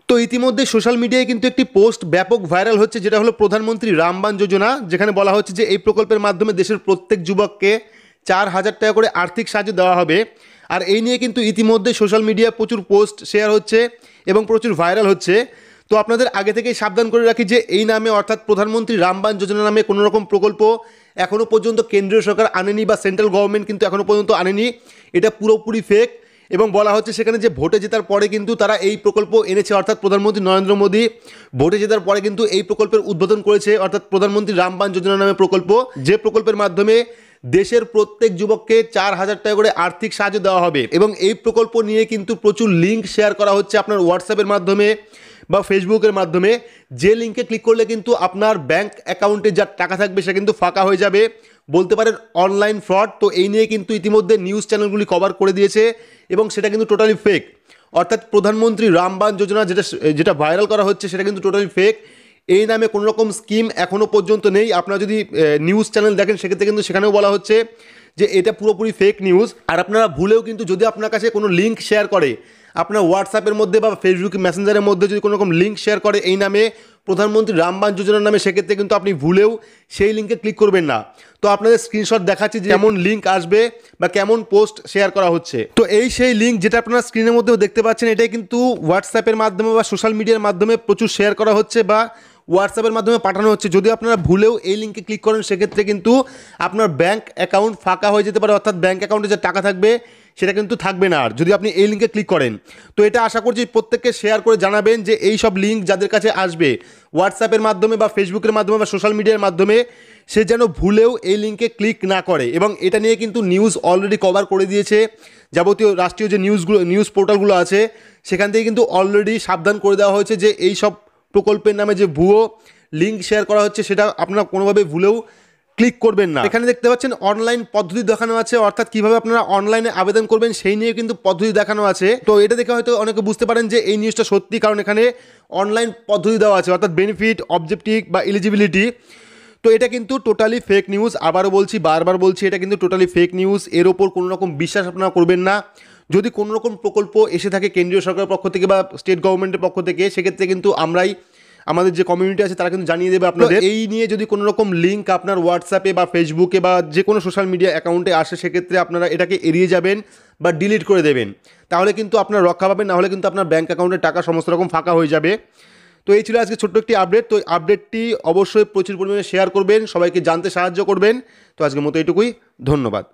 তো ইতিমধ্যে সোশ্যাল মিডিয়ায় কিন্তু একটি পোস্ট ব্যাপক ভাইরাল হচ্ছে, যেটা হলো প্রধানমন্ত্রী রামবান যোজনা, যেখানে বলা হচ্ছে যে এই প্রকল্পের মাধ্যমে দেশের প্রত্যেক যুবককে 4,000 টাকা করে আর্থিক সাহায্য দেওয়া হবে। আর এই নিয়ে কিন্তু ইতিমধ্যে সোশ্যাল মিডিয়ায় প্রচুর পোস্ট শেয়ার হচ্ছে এবং প্রচুর ভাইরাল হচ্ছে। তো আপনাদের আগে থেকেই সাবধান করে রাখি যে এই নামে অর্থাৎ প্রধানমন্ত্রী রামবান যোজনা নামে কোনো রকম প্রকল্প এখনও পর্যন্ত কেন্দ্রীয় সরকার আনেনি বা সেন্ট্রাল গভর্নমেন্ট কিন্তু এখনও পর্যন্ত আনেনি। এটা পুরোপুরি ফেক। এবং বলা হচ্ছে সেখানে যে ভোটে জেতার পরে কিন্তু তারা এই প্রকল্প এনেছে, অর্থাৎ প্রধানমন্ত্রী নরেন্দ্র মোদী ভোটে জেতার পরে কিন্তু এই প্রকল্পের উদ্বোধন করেছে, অর্থাৎ প্রধানমন্ত্রী রামবান যোজনা নামে প্রকল্প, যে প্রকল্পের মাধ্যমে দেশের প্রত্যেক যুবককে 4,000 টাকা করে আর্থিক সাহায্য দেওয়া হবে। এবং এই প্রকল্প নিয়ে কিন্তু প্রচুর লিঙ্ক শেয়ার করা হচ্ছে আপনার হোয়াটসঅ্যাপের মাধ্যমে বা ফেসবুকের মাধ্যমে, যে লিঙ্কে ক্লিক করলে কিন্তু আপনার ব্যাংক অ্যাকাউন্টে যা টাকা থাকবে সেটা কিন্তু ফাঁকা হয়ে যাবে, বলতে পারেন অনলাইন ফ্রড। তো এই নিয়ে কিন্তু ইতিমধ্যে নিউজ চ্যানেলগুলি কভার করে দিয়েছে এবং সেটা কিন্তু টোটালি ফেক। অর্থাৎ প্রধানমন্ত্রী রামবান যোজনা যেটা ভাইরাল করা হচ্ছে সেটা কিন্তু টোটালি ফেক। এই নামে কোনো রকম স্কিম এখনও পর্যন্ত নেই। আপনারা যদি নিউজ চ্যানেল দেখেন সেক্ষেত্রে কিন্তু সেখানেও বলা হচ্ছে যে এটা পুরোপুরি ফেক নিউজ। আর আপনারা ভুলেও কিন্তু যদি আপনার কাছে কোনো লিঙ্ক শেয়ার করে আপনার হোয়াটসঅ্যাপের মধ্যে বা ফেসবুক মেসেঞ্জারের মধ্যে যদি কোনো রকম লিঙ্ক শেয়ার করে এই নামে প্রধানমন্ত্রী রামবান যোজনার নামে, সেক্ষেত্রে কিন্তু আপনি ভুলেও সেই লিঙ্কে ক্লিক করবেন না। তো আপনাদের স্ক্রিনশট দেখাচ্ছি যে কেমন লিঙ্ক আসবে বা কেমন পোস্ট শেয়ার করা হচ্ছে। তো এই সেই লিঙ্ক যেটা আপনারা স্ক্রিনের মধ্যেও দেখতে পাচ্ছেন, এটাই কিন্তু হোয়াটসঅ্যাপের মাধ্যমে বা সোশ্যাল মিডিয়ার মাধ্যমে প্রচুর শেয়ার করা হচ্ছে বা হোয়াটসঅ্যাপের মাধ্যমে পাঠানো হচ্ছে। যদি আপনারা ভুলেও এই লিঙ্কে ক্লিক করেন সেক্ষেত্রে কিন্তু আপনার ব্যাংক অ্যাকাউন্ট ফাঁকা হয়ে যেতে পারে, অর্থাৎ ব্যাংক অ্যাকাউন্টে যে টাকা থাকবে সেটা কিন্তু থাকবে না আর, যদি আপনি এই লিঙ্কে ক্লিক করেন। তো এটা আশা করছি প্রত্যেককে শেয়ার করে জানাবেন যে এই সব লিঙ্ক যাদের কাছে আসবে হোয়াটসঅ্যাপের মাধ্যমে বা ফেসবুকের মাধ্যমে বা সোশ্যাল মিডিয়ার মাধ্যমে, সে যেন ভুলেও এই লিঙ্কে ক্লিক না করে। এবং এটা নিয়ে কিন্তু নিউজ অলরেডি কভার করে দিয়েছে, যাবতীয় রাষ্ট্রীয় যে নিউজ পোর্টালগুলো আছে সেখান থেকে কিন্তু অলরেডি সাবধান করে দেওয়া হয়েছে যে এই সব প্রকল্পের নামে যে ভুয়ো লিঙ্ক শেয়ার করা হচ্ছে সেটা আপনারা কোনোভাবে ভুলেও ক্লিক করবেন না। এখানে দেখতে পাচ্ছেন অনলাইন পদ্ধতি দেখানো আছে, অর্থাৎ কিভাবে আপনারা অনলাইনে আবেদন করবেন সেই নিয়ে কিন্তু পদ্ধতি দেখানো আছে। তো এটা দেখে হয়তো অনেকে বুঝতে পারেন যে এই নিউজটা সত্যি, কারণ এখানে অনলাইন পদ্ধতি দেওয়া আছে, অর্থাৎ বেনিফিট, অবজেক্টিভ বা এলিজিবিলিটি। তো এটা কিন্তু টোটালি ফেক নিউজ। আবারও বলছি, বারবার বলছি, এটা কিন্তু টোটালি ফেক নিউজ। এর ওপর কোনো রকম বিশ্বাস আপনারা করবেন না। যদি কোনো রকম প্রকল্প এসে থাকে কেন্দ্রীয় সরকারের পক্ষ থেকে বা স্টেট গভর্নমেন্টের পক্ষ থেকে, সেক্ষেত্রে কিন্তু আমাদের যে কমিউনিটি আছে তারা কিন্তু জানিয়ে দেবে আপনাদের। এই নিয়ে যদি কোনো রকম লিঙ্ক আপনার হোয়াটসঅ্যাপে বা ফেসবুকে বা যে কোনো সোশ্যাল মিডিয়া অ্যাকাউন্টে আসে, সেক্ষেত্রে আপনারা এটাকে এড়িয়ে যাবেন বা ডিলিট করে দেবেন। তাহলে কিন্তু আপনার রক্ষা পাবেন, নাহলে কিন্তু আপনার ব্যাঙ্ক অ্যাকাউন্টের টাকা সমস্ত রকম ফাঁকা হয়ে যাবে। তো এই ছিল আজকে ছোট্ট একটি আপডেট। তো আপডেটটি অবশ্যই প্রচুর পরিমাণে শেয়ার করবেন, সবাইকে জানতে সাহায্য করবেন। তো আজকের মতো এইটুকুই, ধন্যবাদ।